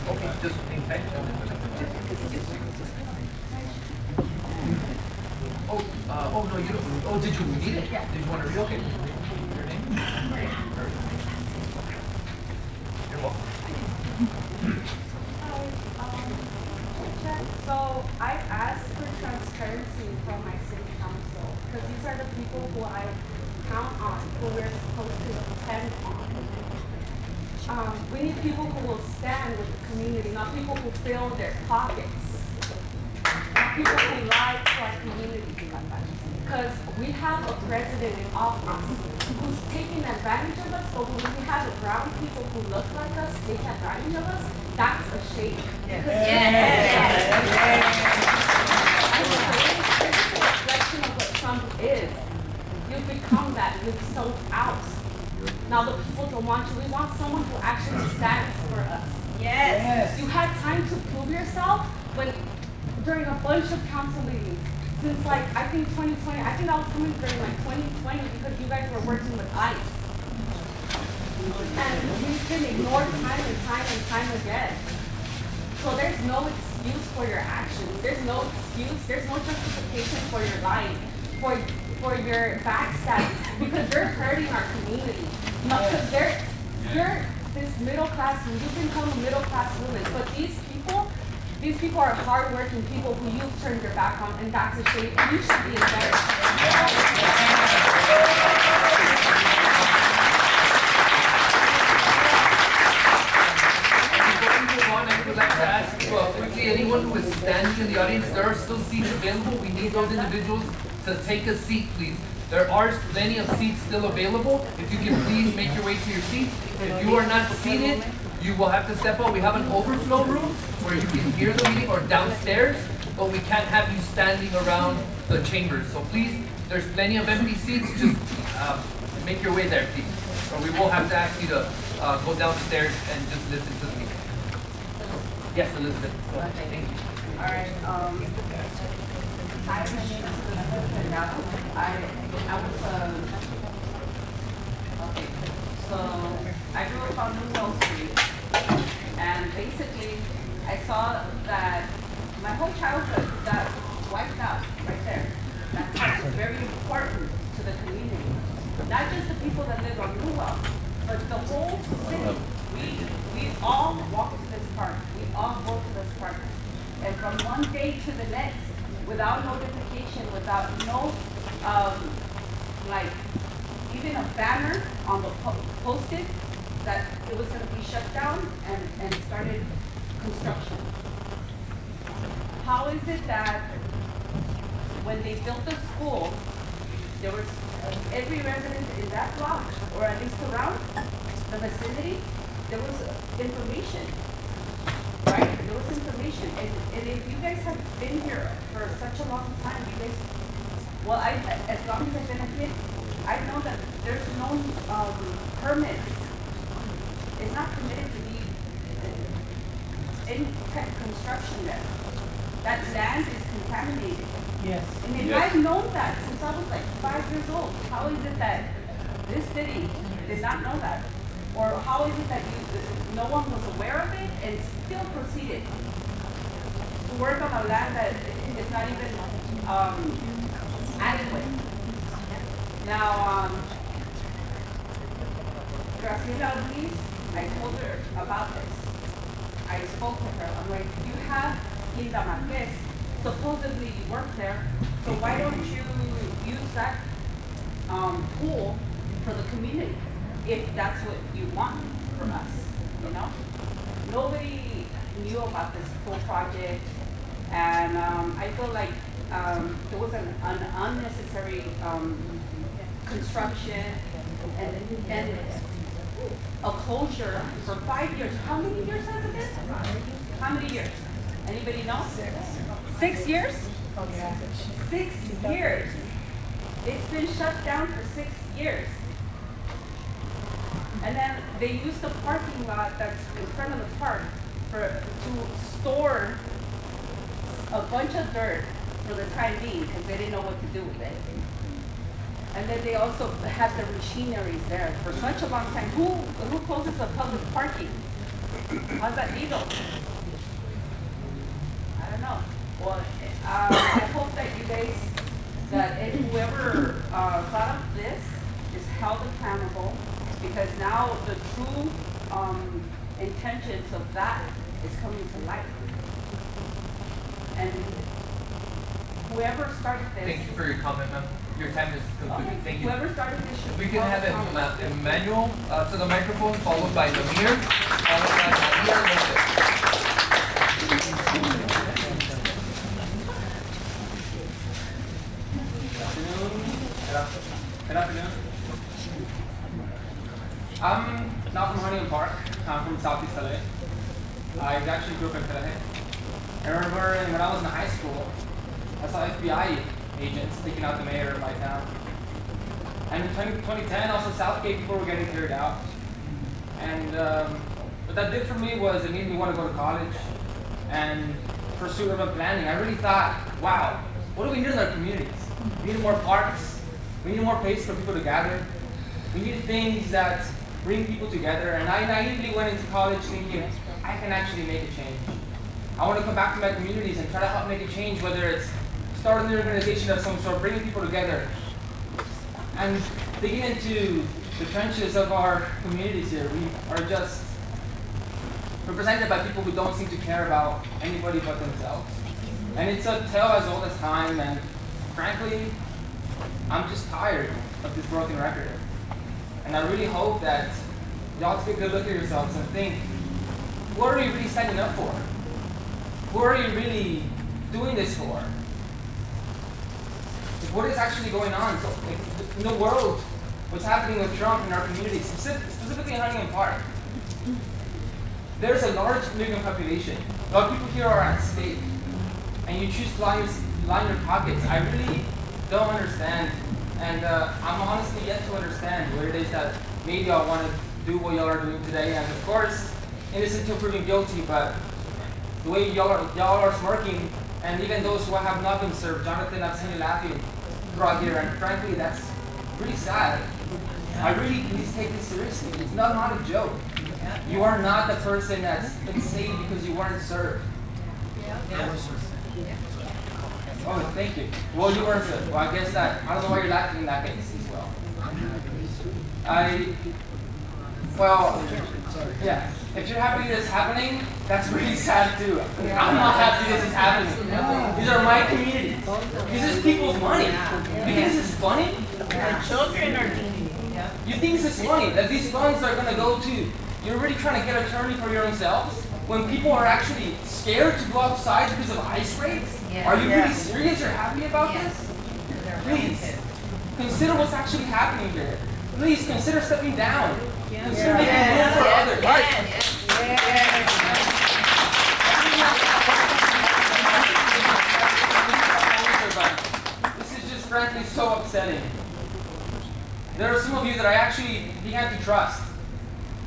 Okay, just hang tight. Oh, no, you don't. Oh, did you read it? Yeah. Did you want to read? Okay. Your name? You're welcome. So I asked for transparency from my city council because these are the people who I count on, who we're supposed to depend on. We need people who will stand with the community, not people who fill their pockets, not people who lie to our community. Because we have a president in office who's taking advantage of us, but when we have brown people who look like us take advantage of us, that's a shame. This is a reflection of what Trump is. You've become that, you've sold out. Now the people don't want you. We want someone who actually stands for us. yes. You had time to prove yourself during a bunch of council meetings. Since I think 2020, I think I was coming during 2020 because you guys were working with ICE. And we've been ignored time and time and time again. So there's no excuse for your actions. There's no excuse, there's no justification for your lying, for your backstabbing, because they're hurting our community. Because you're this middle class, you can become a middle class woman, but these people are hardworking people who you've turned your back on, and that's a shame, and you should be embarrassed. I would like to ask quickly, anyone who is standing in the audience, there are still seats available. We need those individuals to take a seat, please. There are plenty of seats still available. If you can please make your way to your seats. If you are not seated, you will have to step up. We have an overflow room where you can hear the meeting, or downstairs, but we can't have you standing around the chambers. So please, there's plenty of empty seats. Just make your way there, please. Or we will have to ask you to go downstairs and just listen to the meeting. Yes, Elizabeth. Go ahead. Thank you. All right. Hi, my name is Elizabeth Delgado. I was okay. So I grew up on New Wall Street, and basically I saw that my whole childhood got wiped out right there. That's very important to the community, not just the people that live on New Wall, but the whole city. We all walk to this park. We all go to this park. And from one day to the next, without notification, without no, even a banner on the posted that it was going to be shut down and started construction. How is it that when they built the school, there was every resident in that block, or at least around the vicinity, there was information, right? There was information, and if you guys have been here for such a long time, you guys, well, as long as I've been a kid, I know that there's no permits. It's not permitted to be any kind of construction there. That land is contaminated. Yes. And if I've known that since I was 5 years old, how is it that this city did not know that? Or how is it that no one was aware of it and still proceeded to work on a land that is not even adequate? Now, Graciela Ruiz, I told her about this. I spoke with her. I'm like, you have Hilda Marquez, supposedly you work there, so why don't you use that pool for the community, if that's what you want from us, you know? Nobody knew about this whole project, And I feel like there was an unnecessary construction and a closure for 5 years. How many years has it been? How many years? Anybody know? 6 years? 6 years. It's been shut down for 6 years. And then they use the parking lot that's in front of the park to store a bunch of dirt for the time being because they didn't know what to do with it. And then they also had the machineries there for such a long time. Who closes the public parking? How's that legal? I don't know. Well, I hope that you guys, that whoever thought of this is held accountable, because now the true intentions of that is coming to light. And whoever started this. Thank you for your comment, ma'am. Your time is concluded. Thank you. Whoever started this should We be can held have accountable. Emmanuel to the microphone, followed by Lemire, followed by Maria Lopez. Good afternoon. I'm not from Huntington Park. I'm from Southeast LA. I actually grew up in Pereje. I remember when I was in high school, I saw FBI agents taking out the mayor of my town. And in 2010, also Southgate, people were getting cleared out. And what that did for me was it made me want to go to college and pursue urban planning. I really thought, wow, what do we need in our communities? We need more parks. We need more places for people to gather. We need things that bring people together. And I naively went into college thinking, I can actually make a change. I want to come back to my communities and try to help make a change, whether it's starting an organization of some sort, bringing people together, and digging into the trenches of our communities here. We are just represented by people who don't seem to care about anybody but themselves. And it's a tale as old as time, and frankly, I'm just tired of this broken record. And I really hope that y'all take a good look at yourselves and think, what are you really signing up for? Who are you really doing this for? What is actually going on? So, in the world, what's happening with Trump in our community, specifically in Huntington Park, there's a large immigrant population. A lot of people here are at stake, and you choose to line your pockets. I really don't understand, and I'm honestly yet to understand what it is that maybe y'all want to do what y'all are doing today. And of course, innocent until proven guilty, but the way y'all are smirking, and even those who have not been served, Jonathan, I've seen you laughing throughout here, and frankly, that's really sad. I really please take this seriously. It's not a joke. You are not the person that's been saved because you weren't served. Oh, thank you. Well, you weren't served. Well, I guess that, I don't know why you're laughing in that case as well. Yeah. If you're happy this is happening, that's really sad too. I'm not happy this is happening. These are my communities. This is people's money. You think this is funny? Our children are needy. You think this is funny? That these funds are going to go to, you're really trying to get attorney for your own selves? When people are actually scared to go outside because of ice raids? Are you really serious? You're happy about this? Please, consider what's actually happening here. Please consider stepping down. Consider making room for others. This is just frankly so upsetting. There are some of you that I actually began to trust,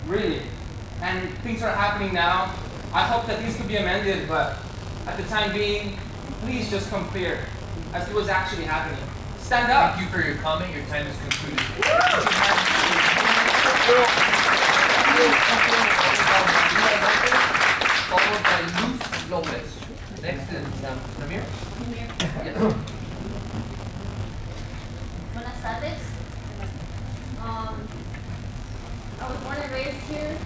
really, and things are happening now. I hope that things could be amended, but at the time being, please just come clear as to what's actually happening. Stand up. Thank you for your comment. Your time is concluded. Followed by Luz Lopez. Next is Namir. Yes. Buenas tardes. I was born and raised here,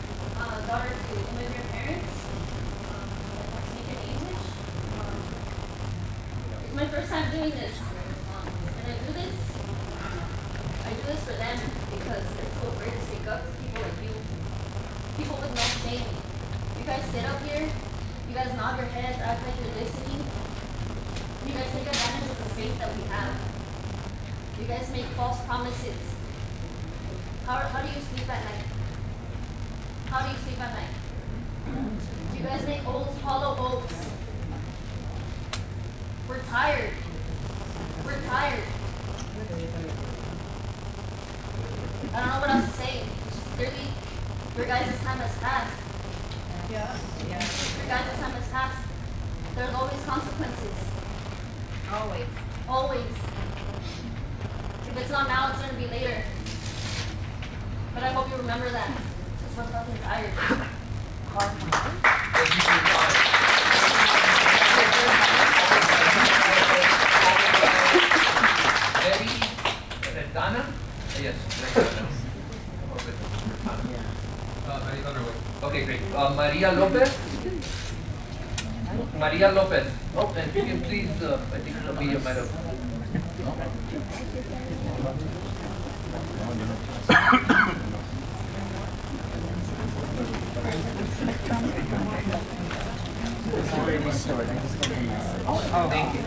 daughter to immigrant parents. I speak in English. It's my first time doing this. And I do this for them because they're so afraid to speak up to people like you. People with no shame. You guys sit up here, you guys nod your heads, act like you're listening, guys take advantage of the faith that we have. You guys make false promises. How do you sleep at night? How do you sleep at night? You guys make hollow hopes. We're tired. We're tired. I don't know what else to say. Clearly, your guys' time has passed. Yeah. Your guys' time has passed. There's always consequences. Always. Always. If it's not now, it's gonna be later. But I hope you remember that. Because we're fucking tired. Thank you for your time. Eddie Redana? Yes, Redana. Maria Underwood. Okay, great. Maria Lopez? Maria Lopez. Oh, and you can please, I think the media might have. Thank you.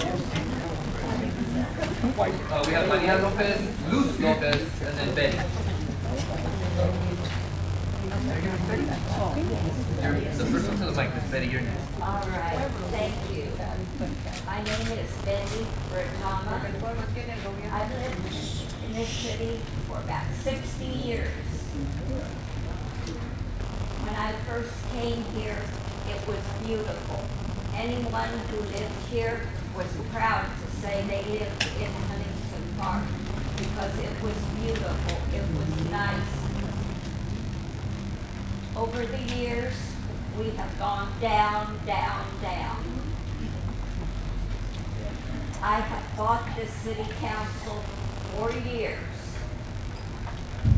We have Maria Lopez, Luz Lopez, and then Betty. The first one to the mic, Miss Betty, you're next. All right, thank you. My name is Betty Bertama. I've lived in this city for about 60 years. When I first came here, it was beautiful. Anyone who lived here was proud to say they lived in Huntington Park because it was beautiful, it was nice. Over the years, we have gone down, down, down. I have fought this city council for years.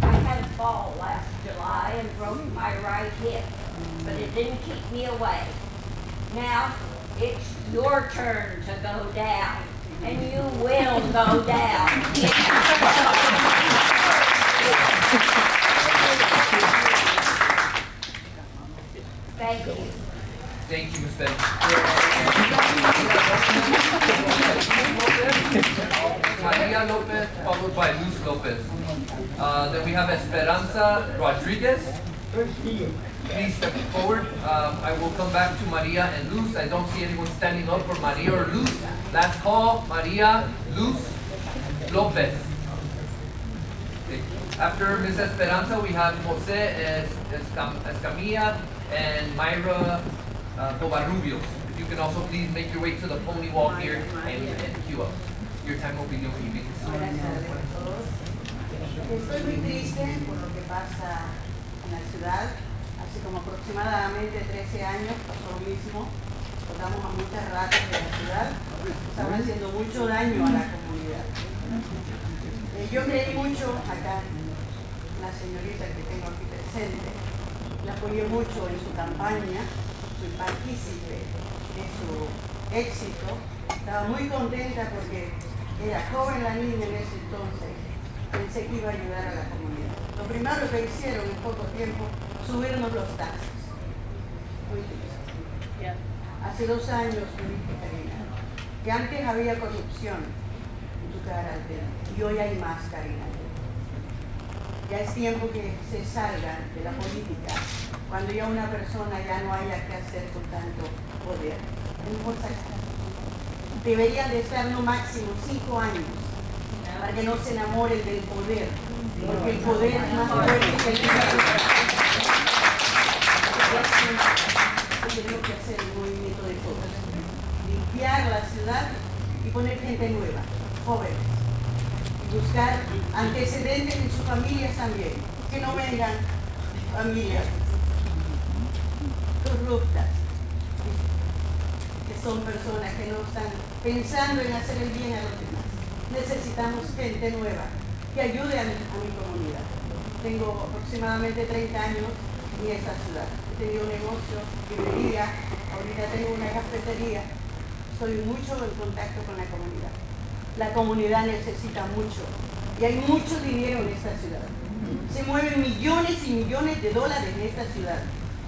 I had a fall last July and broke my right hip, but it didn't keep me away. Now, it's your turn to go down, and you will go down. Thank you. Thank you, Ms. Betty. Maria Lopez, followed by Luz Lopez. Then we have Esperanza Rodriguez. Please step forward. I will come back to Maria and Luz. I don't see anyone standing up for Maria or Luz. Last call, Maria, Luz, Lopez. Okay. After Ms. Esperanza, we have Jose Escamilla and Myra Covarrubios. If you can also please make your way to the pony wall here and queue up. Your time will begin when you begin. Estoy muy triste por lo que pasa en la ciudad. Hace como aproximadamente 13 años pasó lo mismo. Botamos a muchas ratas de la ciudad. Estaban haciendo mucho daño a la comunidad. Yo creí mucho acá, la señorita que tengo aquí presente. La apoyé mucho en su campaña, fui partícipe de su éxito. Estaba muy contenta porque era joven la niña en ese entonces. Pensé que iba a ayudar a la comunidad. Lo primero que hicieron en poco tiempo, subirnos los taxis. Muy triste. Hace 2 años me dije, Karina, que antes había corrupción en tu cara y hoy hay más, Karina. Ya es tiempo que se salgan de la política, cuando ya una persona ya no haya que hacer con tanto poder. Deberían de estar no máximo 5 años para que no se enamoren del poder, porque el poder es más fuerte que el dinero. Tenemos que hacer un movimiento de todos, limpiar la ciudad y poner gente nueva, jóvenes. Buscar antecedentes en sus familias también, que no vengan familias corruptas, que son personas que no están pensando en hacer el bien a los demás. Necesitamos gente nueva que ayude a mi comunidad. Tengo aproximadamente 30 años en esta ciudad. He tenido un negocio, librería, ahorita tengo una cafetería. Estoy mucho en contacto con la comunidad. La comunidad necesita mucho y hay mucho dinero en esta ciudad. Se mueven millones y millones de dólares en esta ciudad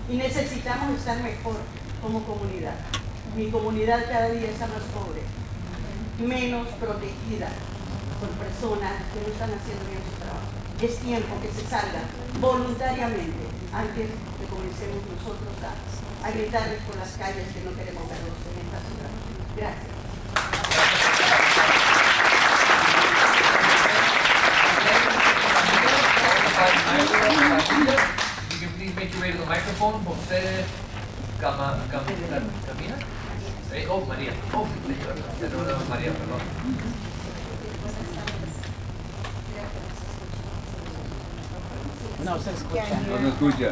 y necesitamos estar mejor como comunidad. Mi comunidad cada día está más pobre. menos protegida por personas que no están haciendo bien su trabajo. Es tiempo que se salga voluntariamente antes de que comencemos nosotros a gritarles por las calles que no queremos verlos en esta ciudad. Gracias. You can please make your way to the microphone. José Camina? Oh, María. Oh, señora María, perdón. No se escucha. No se escucha.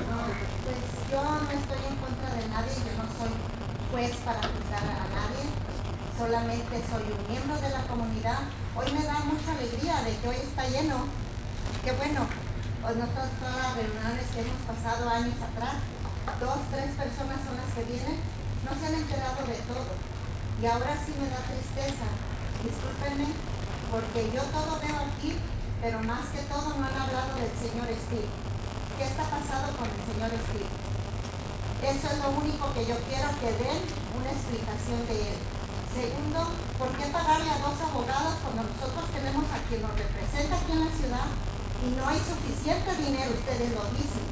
Pues yo no estoy en contra de nadie, yo no soy juez para juzgar a nadie, solamente soy un miembro de la comunidad. Hoy me da mucha alegría de que hoy está lleno. Qué bueno, nosotros todas las reuniones que hemos pasado años atrás, 2, 3 personas son las que vienen, no se han enterado de todo. Y ahora sí me da tristeza, discúlpenme, porque yo todo veo aquí, pero más que todo no han hablado del señor Steve. ¿Qué está pasando con el señor Steve? Eso es lo único que yo quiero, que den una explicación de él. Segundo, ¿por qué pagarle a 2 abogados cuando nosotros tenemos a quien nos representa aquí en la ciudad y no hay suficiente dinero? Ustedes lo dicen.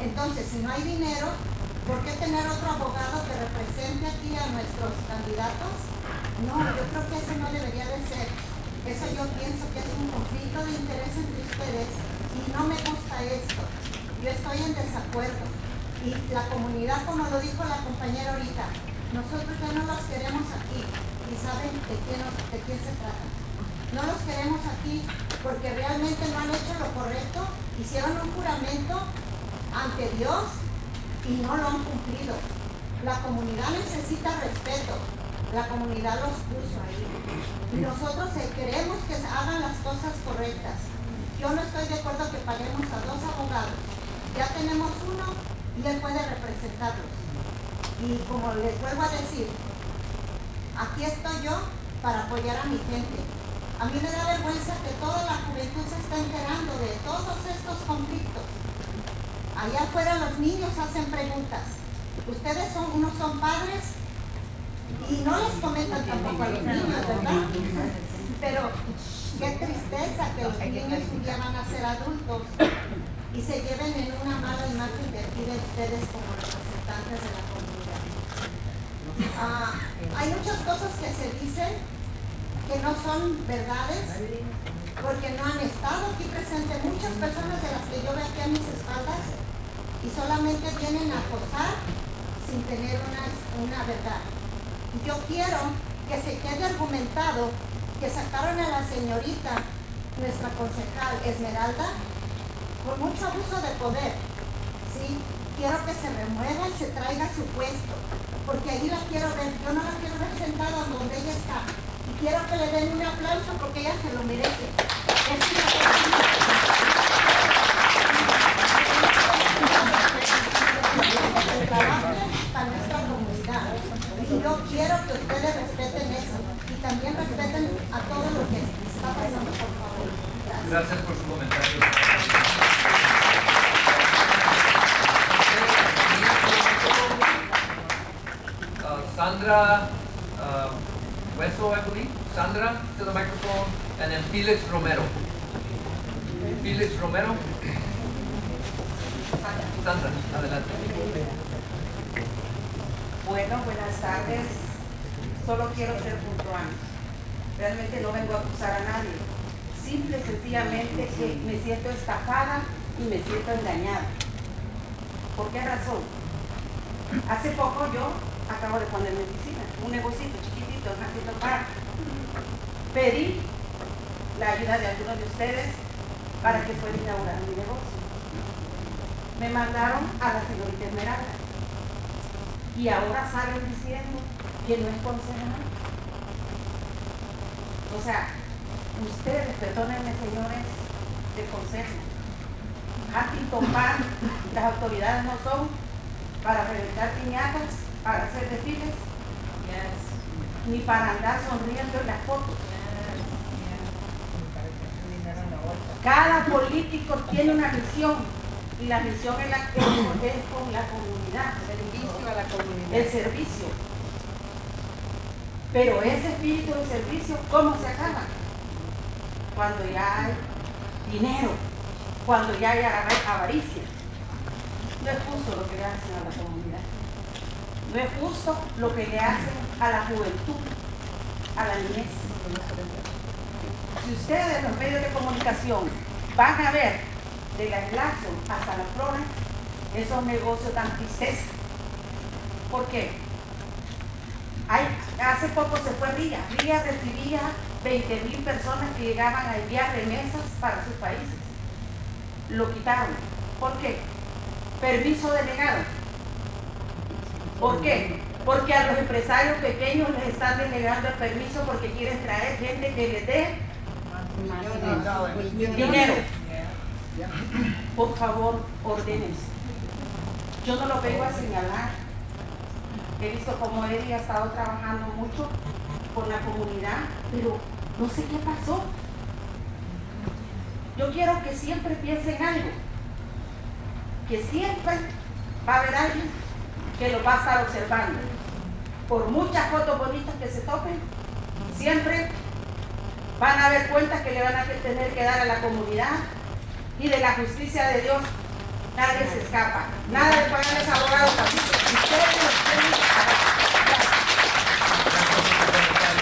Entonces, si no hay dinero, ¿por qué tener otro abogado que represente aquí a nuestros candidatos? No, yo creo que eso no debería de ser. Eso yo pienso que es un conflicto de interés entre ustedes y no me gusta esto. Yo estoy en desacuerdo. Y la comunidad, como lo dijo la compañera ahorita, nosotros ya no los queremos aquí. Y saben de quién se trata. No los queremos aquí porque realmente no han hecho lo correcto. Hicieron un juramento ante Dios y no lo han cumplido. La comunidad necesita respeto. La comunidad los puso ahí. Y nosotros queremos que se hagan las cosas correctas. Yo no estoy de acuerdo que paguemos a 2 abogados. Ya tenemos uno y él puede representarlos. Y como les vuelvo a decir, aquí estoy yo para apoyar a mi gente. A mí me da vergüenza que toda la juventud se está enterando de todos estos conflictos. Allá afuera los niños hacen preguntas. Ustedes unos son padres y no les comentan tampoco a los niños, ¿verdad? Pero qué tristeza que los niños un día van a ser adultos y se lleven en una mala imagen de aquí de ustedes como representantes de la comunidad. Hay muchas cosas que se dicen que no son verdades porque no han estado aquí presentes muchas personas de las que yo veo aquí a mis espaldas y solamente vienen a acosar sin tener una verdad. Yo quiero que se quede argumentado que sacaron a la señorita, nuestra concejal Esmeralda, con mucho abuso de poder. ¿Sí? Quiero que se remueva y se traiga su puesto, porque ahí la quiero ver, yo no la quiero ver sentada donde ella está. Y quiero que le den un aplauso porque ella se lo merece. Para nuestra comunidad. Y yo quiero que ustedes respeten eso y también respeten a todo lo que está pasando, por favor. Gracias por su comentario. Sandra Hueso, I believe. Sandra to the microphone, and then Felix Romero. Felix Romero. Sandra, adelante. Bueno, buenas tardes. Solo quiero ser puntual. Realmente no vengo a acusar a nadie. Simple y sencillamente que me siento estafada y me siento engañada. ¿Por qué razón? Hace poco yo acabo de poner medicina, un negocito chiquitito, un Huntington Park. Pedí la ayuda de algunos de ustedes para que pueda inaugurar mi negocio. Me mandaron a la señorita Esmeralda. Y ahora salen diciendo que no es concejal. O sea, ustedes, perdónenme señores del consejo, Huntington Park, las autoridades no son para reventar piñatas, para hacer desfiles, ni para andar sonriendo en las fotos. Cada político tiene una misión y la misión es con la comunidad, el servicio. Pero ese espíritu de servicio, ¿cómo se acaba? Cuando ya hay dinero, cuando ya hay avaricia. No es justo lo que le hacen a la comunidad. No es justo lo que le hacen a la juventud, a la niñez. Si ustedes, los medios de comunicación, van a ver de la Glaxo hasta la Flora, esos negocios dan tristeza. ¿Por qué? Hace poco se fue Ría. Ría recibía 20,000 personas que llegaban a enviar remesas para sus países. Lo quitaron. ¿Por qué? Permiso denegado. ¿Por qué? Porque a los empresarios pequeños les están denegando el permiso porque quieren traer gente que les dé dinero. Por favor, ordénense. Yo no lo vengo a señalar. He visto cómo Eddie ha estado trabajando mucho con la comunidad, pero no sé qué pasó. Yo quiero que siempre piensen algo, que siempre va a haber alguien que lo va a estar observando. Por muchas fotos bonitas que se topen, siempre van a haber cuentas que le van a tener que dar a la comunidad, y de la justicia de Dios nadie se escapa. Nada de pagarles abogados así. Ustedes los tienen que pagar.